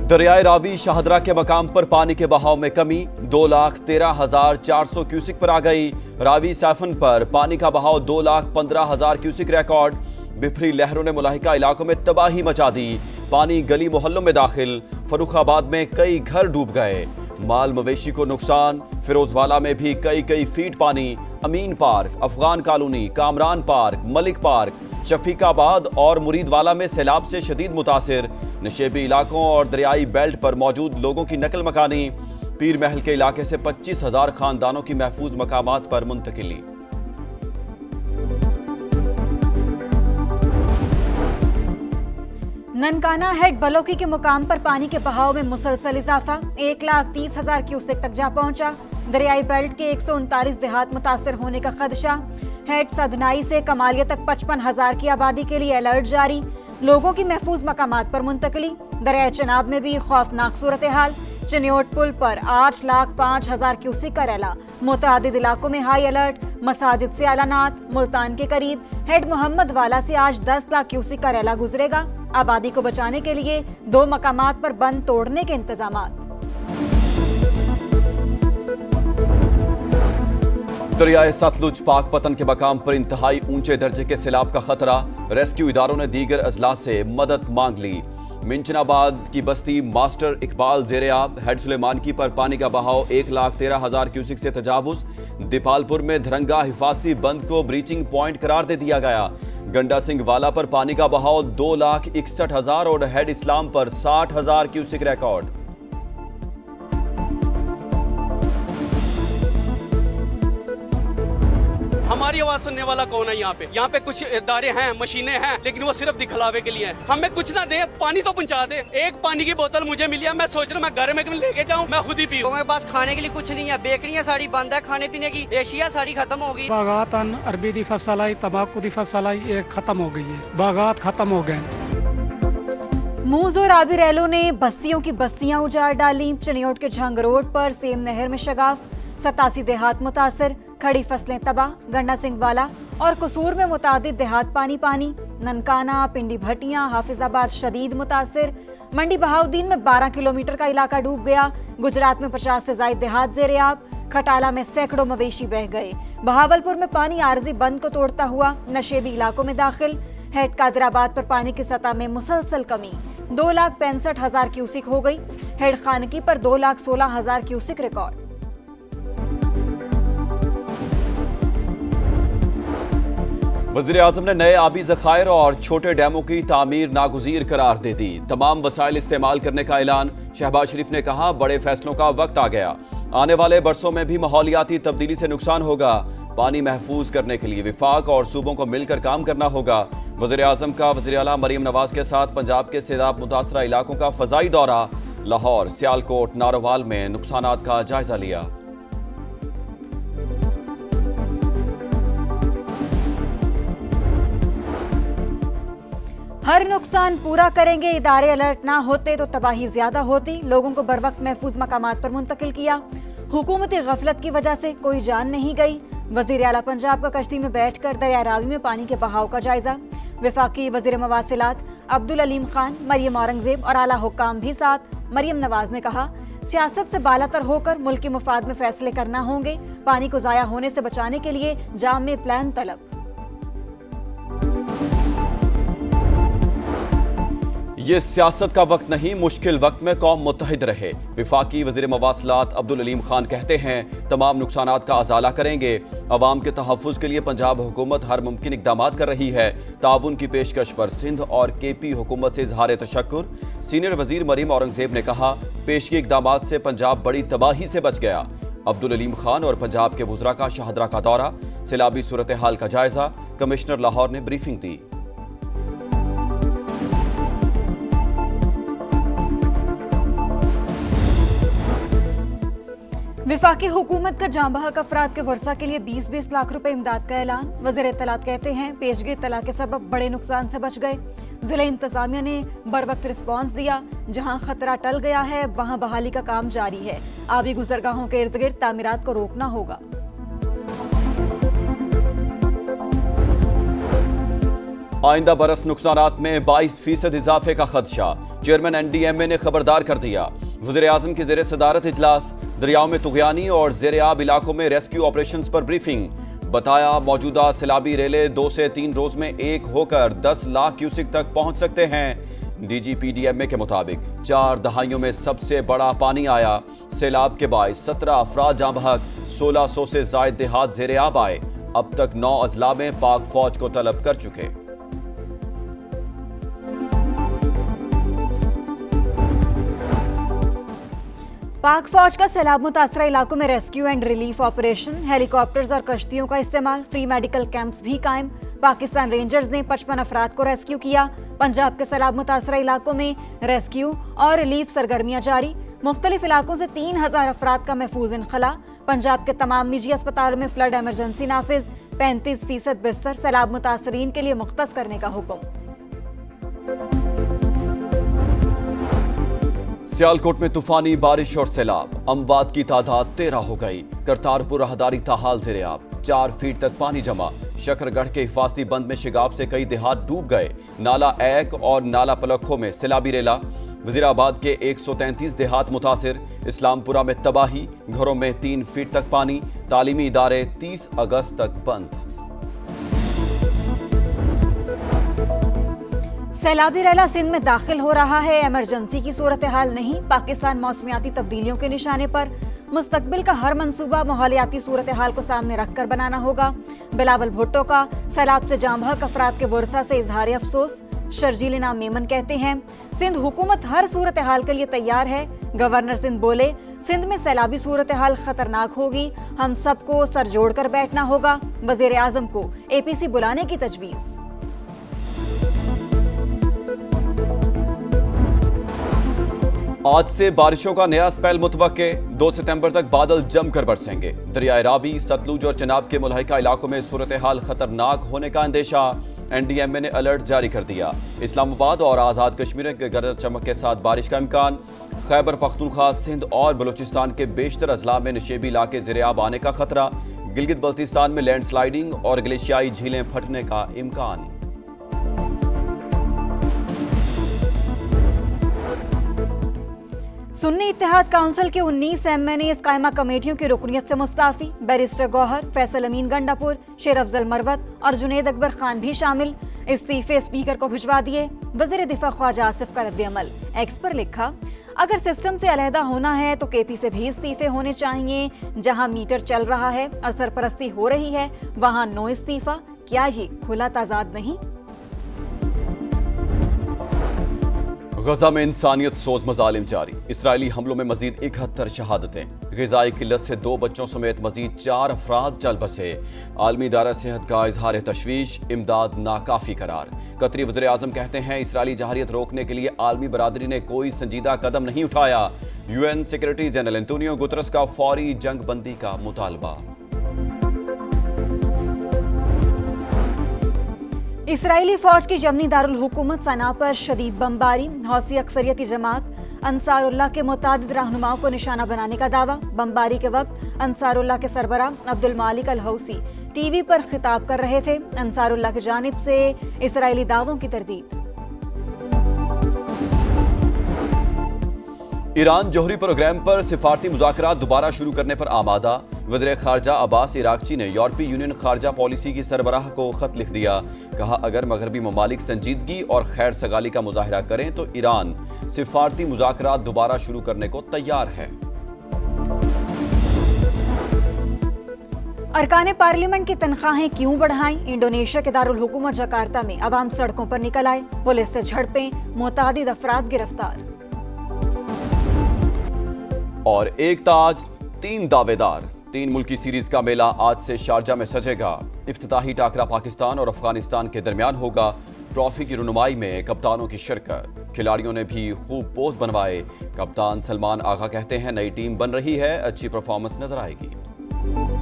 दरियाए रावी शाहदरा के मकाम पर पानी के बहाव में कमी 2,13,400 क्यूसिक पर आ गई। रावी साफन पर पानी का बहाव 2,15,000 क्यूसिक रिकॉर्ड। बिफरी लहरों ने मुलाहिका इलाकों में तबाही मचा दी। पानी गली मोहल्लों में दाखिल। फर्रुखाबाद में कई घर डूब गए। माल मवेशी को नुकसान। फिरोजवाला में भी कई फीट पानी। Amin park, Afghan colony, Kamran park, Malik park, Shafiqabad और मुरीदवाला में सैलाब से शदीद मुतासिर। नशेबी इलाकों और दरियाई बेल्ट पर मौजूद लोगों की नकल मकानी। पीर महल के इलाके से 25,000 खानदानों की महफूज मकामात पर मुंतकिली। ननकाना हेड बलोकी के मुकाम पर पानी के बहाव में मुसलसल इजाफा। 1,30,000 क्यूसेक तक जा पहुंचा। दरियाई बेल्ट के 139 देहात मुतासर होने का खदशा। हेड सदनाई से कमालिया तक 55,000 की आबादी के लिए अलर्ट जारी। लोगों की महफूज मकामात पर मुंतकली। दरियाई चनाब में भी खौफनाक सूरत हाल। चनियोट पुल पर 8,05,000 क्यूसेक का रैला। मुतादिद इलाकों में हाई अलर्ट। मसाजिद से ऐलानात। मुल्तान के करीब हेड मोहम्मद वाला से आज 10 लाख क्यूसेक का रैला गुजरेगा। आबादी को बचाने के लिए 2 मकामात पर बंद तोड़ने के इंतजामात। दरियाए सतलुज पाक पतन के मकाम पर इंतहाई ऊंचे दर्जे के सैलाब का खतरा। रेस्क्यू इदारों ने दीगर अजला से मदद मांग ली। मिंचनाबाद की बस्ती मास्टर इकबाल जेरेआब। हेड सुलेमानकी पर पानी का बहाव 1,13,000 क्यूसिक से तजावुज। दीपालपुर में धरंगा हिफाजती बंद को ब्रीचिंग पॉइंट करार दे दिया गया। गंडा सिंह वाला पर पानी का बहाव 2,61,000 और हेड इस्लाम पर 60,000 क्यूसिक रिकॉर्ड। हमारी आवाज सुनने वाला कौन है यहाँ पे? यहाँ पे कुछ इदारे हैं, मशीनें हैं, लेकिन वो सिर्फ दिखलावे के लिए हैं। हमें कुछ ना दे, पानी तो पहुँचा दे। एक पानी की बोतल मुझे मिली है, मैं सोच रहा हूँ मैं घर में लेके जाऊँ, मैं खुद ही पीऊँ। मेरे पास खाने के लिए कुछ नहीं है। बेकरियाँ सारी बंद है, खाने पीने की एशिया सारी खत्म हो गई। बागात अरबी दी फसल आई, तंबाकू दी फसल आई, ये खत्म हो गई है। बागात खत्म हो गए। मूज और आबी रैलों ने बस्तियों की बस्तियां उजाड़ डाली। चनियोट के झंग रोड पर सेम नहर में शगाफ। 87 देहात मुतासर। खड़ी फसलें तबाह। गंडा सिंह वाला और कसूर में मुतादिद देहात पानी। ननकाना, पिंडी भटियां, हाफिजाबाद शदीद मुतासिर। मंडी बहाउद्दीन में 12 किलोमीटर का इलाका डूब गया। गुजरात में 50 से ज्यादा देहात ज़ेरे-आब। खटाला में सैकड़ों मवेशी बह गए। बहावलपुर में पानी आरजी बंद को तोड़ता हुआ नशेबी इलाकों में दाखिल। हेड कादराबाद पर पानी की सतह में मुसलसल कमी। 2,65,000 क्यूसिक हो गई। हेड खानकी पर 2,16,000 क्यूसिक रिकॉर्ड। वज़ीर आज़म ने नए आबी ज़खायर और छोटे डैमों की तामीर नागुज़ीर करार दे दी। तमाम वसाइल इस्तेमाल करने का ऐलान। शहबाज शरीफ ने कहा बड़े फैसलों का वक्त आ गया। आने वाले बरसों में भी माहौलियाती तब्दीली से नुकसान होगा। पानी महफूज करने के लिए विफाक और सूबों को मिलकर काम करना होगा। वज़ीर आज़म का वज़ीर आला मरियम नवाज के साथ पंजाब के सैलाब मुतासरा इलाकों का फ़ज़ाई दौरा। लाहौर, सियालकोट, नारोवाल में नुकसानात का जायजा लिया। हर नुकसान पूरा करेंगे। इदारे अलर्ट ना होते तो तबाही ज्यादा होती। लोगों को बर वक्त महफूज मकामात पर मुंतकिल किया। हुकूमती गफलत की वजह से कोई जान नहीं गई। वजीर आला पंजाब का कश्ती में बैठकर दरिया रावी में पानी के बहाव का जायजा। वफाकी वजीर मवासिलात अब्दुल अलीम खान, मरियम औरंगजेब और आला हुक्काम भी साथ। मरियम नवाज ने कहा सियासत से बालातर होकर मुल्क के मुफाद में फैसले करना होंगे। पानी को जाया होने से बचाने के लिए जामे प्लान तलब। ये सियासत का वक्त नहीं, मुश्किल वक्त में कौम मुत्तहिद रहे। वफाकी वज़ीर मवासिलात अब्दुल अलीम खान कहते हैं तमाम नुकसानात का अजाला करेंगे। अवाम के तहफ़्फ़ुज़ के लिए पंजाब हुकूमत हर मुमकिन इक़दामात कर रही है। ताउन की पेशकश पर सिंध और KP हुकूमत से इज़हार तशक्कुर। सीनियर वज़ीर मरियम औरंगजेब ने कहा पेशगी इक़दामात से पंजाब बड़ी तबाही से बच गया। अब्दुल अलीम खान और पंजाब के वुज़रा का शाहदरा का दौरा। सैलाबी सूरत हाल का जायजा। कमिश्नर लाहौर ने ब्रीफिंग दी। विफाकी हुकूमत का जांबहक अफराद के वर्षा के लिए 20-20 लाख रुपए इमदाद का ऐलान। वज़ीर इत्तलात कहते हैं पेशगी इत्तला के सबब बड़े नुकसान से बच गए। जिला इंतजामिया ने बर वक्त रिस्पॉन्स दिया। जहां खतरा टल गया है वहां बहाली का काम जारी है। आबी गुजरगाहों के इर्द गिर्द तामीरात को रोकना होगा। आइंदा बरस नुकसानात में 22% इजाफे का खदशा। चेयरमैन NDMA ने खबरदार कर दिया। वज़ीर-ए-आज़म की ज़ेरे सदारत इजलास, दरियाओं में तुग़यानी और ज़ेर-ए-आब इलाकों में रेस्क्यू ऑपरेशंस पर ब्रीफिंग। बताया मौजूदा सैलाबी रेले 2 से 3 रोज में 1 होकर 10 लाख क्यूसिक तक पहुंच सकते हैं। DGPDMA के मुताबिक 4 दहाइयों में सबसे बड़ा पानी आया। सैलाब के बायस 17 अफराद जाँ बहक, 1600 से ज़ायद देहात ज़ेर-ए-आब आए। अब तक 9 अजला में पाक फौज को तलब कर चुके। पाक फौज का सैलाब मुतासरा इलाकों में rescue and relief operation, helicopters और कश्तियों का इस्तेमाल, फ्री मेडिकल कैंप्स भी कायम। पाकिस्तान रेंजर्स ने 55 अफराद को रेस्क्यू किया। पंजाब के सैलाब मुतासरा इलाकों में रेस्क्यू और रिलीफ सरगर्मियां जारी। मुख्तलिफ इलाकों से 3000 अफराद का महफूज इनखला। पंजाब के तमाम निजी अस्पतालों में फ्लड एमरजेंसी नाफिज। 35% बिस्तर सैलाब मुतासरीन के लिए मुख्तस करने का हुक्म। सियालकोट में तूफानी बारिश और सैलाब, अमवात की तादाद 13 हो गई। करतारपुर राहदारी ताहाल ज़ेर-ए-आब, 4 फीट तक पानी जमा। शकरगढ़ के हिफाजती बंद में शिगाफ से कई देहात डूब गए। नाला ऐक और नाला पलखों में सैलाबी रेला। वजीराबाद के 133 देहात मुतासिर। इस्लामपुरा में तबाही, घरों में 3 फीट तक पानी। तालीमी इदारे 30 अगस्त तक बंद। सैलाबी रेला सिंध में दाखिल हो रहा है। इमरजेंसी की सूरत हाल नहीं, पाकिस्तान मौसमियाती तब्दीलियों के निशाने पर। मुस्तकबिल का हर मंसूबा माहौलियाती सूरत हाल को सामने रखकर बनाना होगा। बिलावल भुट्टो का सैलाब से जाँ बहक अफराद के वर्सा से इजहार अफसोस। शर्जील इनाम मेमन कहते हैं सिंध हुकूमत हर सूरत हाल के लिए तैयार है। गवर्नर सिंध बोले सिंध में सैलाबी सूरत हाल खतरनाक होगी, हम सबको सर जोड़कर बैठना होगा। वजीर आजम को APC बुलाने की तजवीज़। आज से बारिशों का नया स्पेल मुतवक्के। 2 सितंबर तक बादल जमकर बरसेंगे। दरियाए रावी, सतलुज और चनाब के मुल्हिका इलाकों में सूरत हाल खतरनाक होने का अंदेशा। NDMA ने अलर्ट जारी कर दिया। इस्लामाबाद और आज़ाद कश्मीर के गरज चमक के साथ बारिश का इम्कान। खैबर पख्तूनख्वा, सिंध और बलूचिस्तान के बेशतर अजला में नशेबी इलाके ज़ेर-ए-आब आने का खतरा। गिलगित बल्तिस्तान में लैंडस्लाइडिंग और ग्लेशियाई झीलें फटने का इम्कान। सुन्नी इत्तेहाद काउंसिल के 19 MNAs कायमा कमेटियों की रुकनियत से मुस्ताफी। बैरिस्टर गौहर, फैसल अमीन गंडापुर, शेर अफजल मरवत और जुनेद अकबर खान भी शामिल। इस्तीफे स्पीकर को भिजवा दिए। वज़ीर दिफा ख्वाजा आसिफ का रद्द-ए-अमल। एक्स पर लिखा अगर सिस्टम से अलहदा होना है तो KP से भी इस्तीफे होने चाहिए। जहां मीटर चल रहा है और सरपरस्ती हो रही है वहां नो इस्तीफा। क्या ये खुला तजाद नहीं? गजा में इंसानियत सोज मजालिम जारी। इसराइली हमलों में मजीद 71 शहादतें। ग़िज़ाई किल्लत से 2 बच्चों समेत मजीद 4 अफराद चल बसे। आलमी इदारा सेहत का इजहार तशवीश, इमदाद नाकाफी करार। कतरी वज़ीर आज़म कहते हैं इसराइली जहारियत रोकने के लिए आलमी बरादरी ने कोई संजीदा कदम नहीं उठाया। UN secretary general Antonio Guterres का फौरी जंग बंदी का मुतालबा। इसराइली फौज की यमनी दारुल हुकूमत सना पर शदीद बमबारी। हौसी अक्सरियती जमात अंसारुल्लाह के मुतादिद रहनुमाओं को निशाना बनाने का दावा। बमबारी के वक्त अंसारुल्लाह के सरबराह अब्दुल मालिक अल हौसी TV पर खिताब कर रहे थे। अंसारुल्लाह की जानिब से इसराइली दावों की तरदीद। ईरान जौहरी प्रोग्राम पर सिफारती मुज़ाकरात दोबारा शुरू करने पर आमादा। वज़ीर खारजा अब्बास इराक़ची ने यूरोपीय यूनियन खारजा पॉलिसी की सरबराह को खत लिख दिया। कहा अगर मगरबी ममालिक संजीदगी और खैर सगाली का मुजाहरा करें तो ईरान सिफारती मुज़ाकरात दोबारा शुरू करने को तैयार है। अरकान पार्लियामेंट की तनख्वाहें क्यों बढ़ाएं? इंडोनेशिया के दारुल हुकूमत जकार्ता में अवाम सड़कों पर निकल आए। पुलिस से झड़पें, मुतादिद अफराद गिरफ्तार। और एक ताज 3 दावेदार। 3 मुल्की सीरीज का मेला आज से शारजा में सजेगा। इफ्तिताही टाकरा पाकिस्तान और अफगानिस्तान के दरमियान होगा। ट्रॉफी की रुनुमाई में कप्तानों की शिरकत। खिलाड़ियों ने भी खूब पोज बनवाए। कप्तान सलमान आगा कहते हैं नई टीम बन रही है, अच्छी परफॉर्मेंस नजर आएगी।